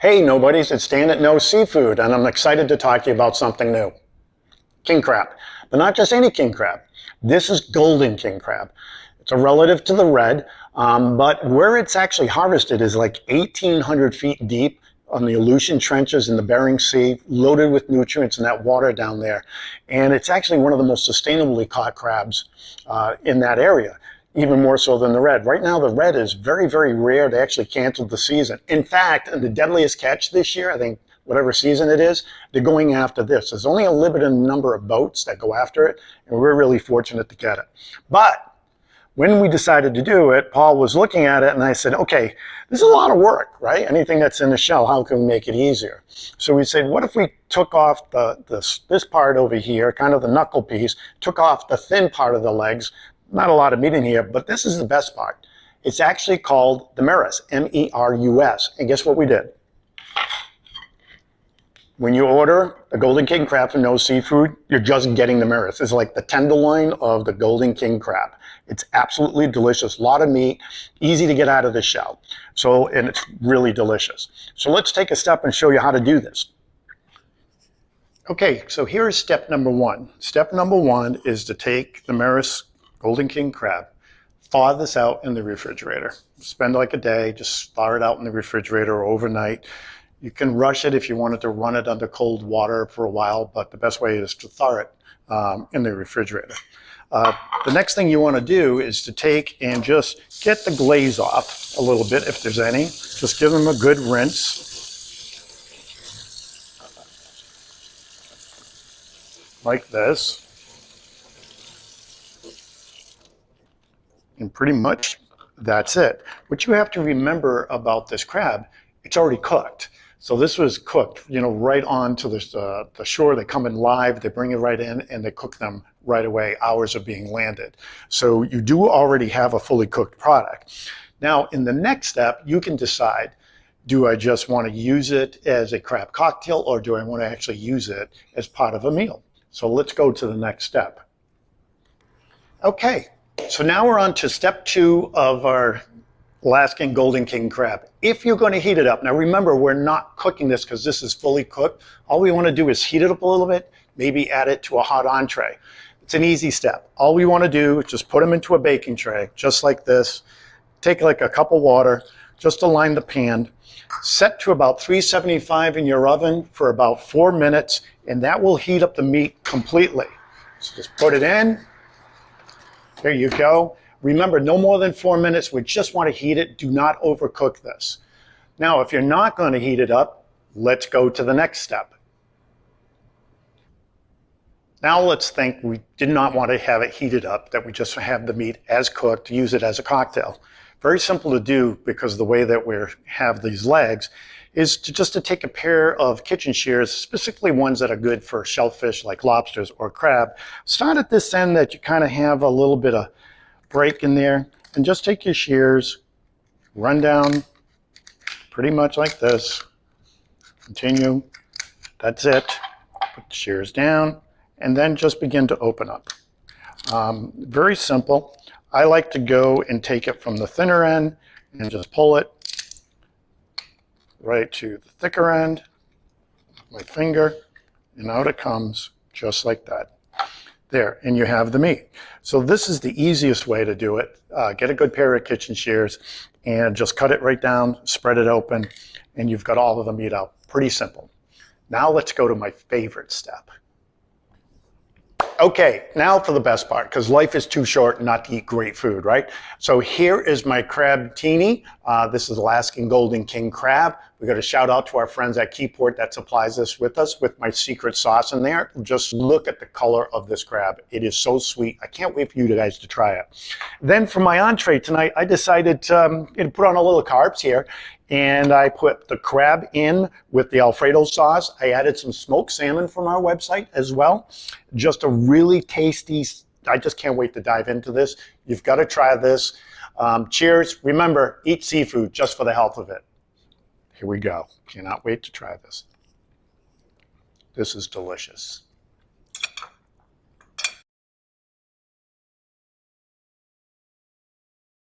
Hey nobodies, it's Dan at No Seafood, and I'm excited to talk to you about something new. King crab. But not just any king crab. This is golden king crab. It's a relative to the red, but where it's actually harvested is like 1,800 feet deep on the Aleutian trenches in the Bering Sea, loaded with nutrients in that water down there. And it's actually one of the most sustainably caught crabs in that area, even more so than the red. Right now, the red is very, very rare. They actually canceled the season. In fact, in the Deadliest Catch this year, I think whatever season it is, they're going after this. There's only a limited number of boats that go after it, and we're really fortunate to get it. But when we decided to do it, Paul was looking at it, and I said, okay, this is a lot of work, right? Anything that's in the shell, how can we make it easier? So we said, what if we took off this part over here, kind of the knuckle piece, took off the thin part of the legs. Not a lot of meat in here, but this is the best part. It's actually called the Merus, M-E-R-U-S. And guess what we did? When you order a golden king crab from No Seafood, you're just getting the Merus. It's like the tenderloin of the golden king crab. It's absolutely delicious. A lot of meat, easy to get out of the shell. And it's really delicious. So let's take a step and show you how to do this. Okay, so here's step number one. Step number one is to take the Merus golden king crab, thaw this out in the refrigerator. Spend like a day, just thaw it out in the refrigerator overnight. You can rush it if you wanted to run it under cold water for a while, but the best way is to thaw it in the refrigerator. The next thing you want to do is to take and just get the glaze off a little bit, if there's any. Just give them a good rinse. Like this. And pretty much that's it. What you have to remember about this crab, it's already cooked. So this was cooked, right onto the shore. They come in live, they bring it right in, and they cook them right away. Hours of being landed. So you do already have a fully cooked product. Now, in the next step, you can decide, do I just want to use it as a crab cocktail, or do I want to actually use it as part of a meal? So let's go to the next step. Okay. So now we're on to step two of our Alaskan golden king crab. If you're going to heat it up, now remember, we're not cooking this because this is fully cooked. All we want to do is heat it up a little bit, maybe add it to a hot entree. It's an easy step. All we want to do is just put them into a baking tray, just like this. Take like a cup of water, just align the pan, set to about 375 in your oven for about 4 minutes, and that will heat up the meat completely. So just put it in. There you go. Remember, no more than 4 minutes. We just want to heat it. Do not overcook this. Now, if you're not going to heat it up, let's go to the next step. Now let's think we did not want to have it heated up, that we just have the meat as cooked, use it as a cocktail. Very simple to do because the way that we have these legs is just to take a pair of kitchen shears, specifically ones that are good for shellfish like lobsters or crab. Start at this end that you kind of have a little bit of break in there, and just take your shears, run down pretty much like this. Continue. That's it. Put the shears down, and then just begin to open up. Very simple. I like to go and take it from the thinner end and just pull it right to the thicker end, my finger, and out it comes just like that. There, and you have the meat. So this is the easiest way to do it. Get a good pair of kitchen shears and just cut it right down, spread it open, and you've got all of the meat out. Pretty simple. Now let's go to my favorite step. Okay, now for the best part, because life is too short not to eat great food, right? So here is my crab teeny. This is Alaskan golden king crab. We got a shout out to our friends at Keyport that supplies this with us with my secret sauce in there. Just look at the color of this crab. It is so sweet. I can't wait for you guys to try it. Then for my entree tonight, I decided to put on a little carbs here. And I put the crab in with the Alfredo sauce. I added some smoked salmon from our website as well. Just a really tasty, I just can't wait to dive into this. You've got to try this. Cheers. Remember, eat seafood just for the health of it. Here we go. Cannot wait to try this. This is delicious.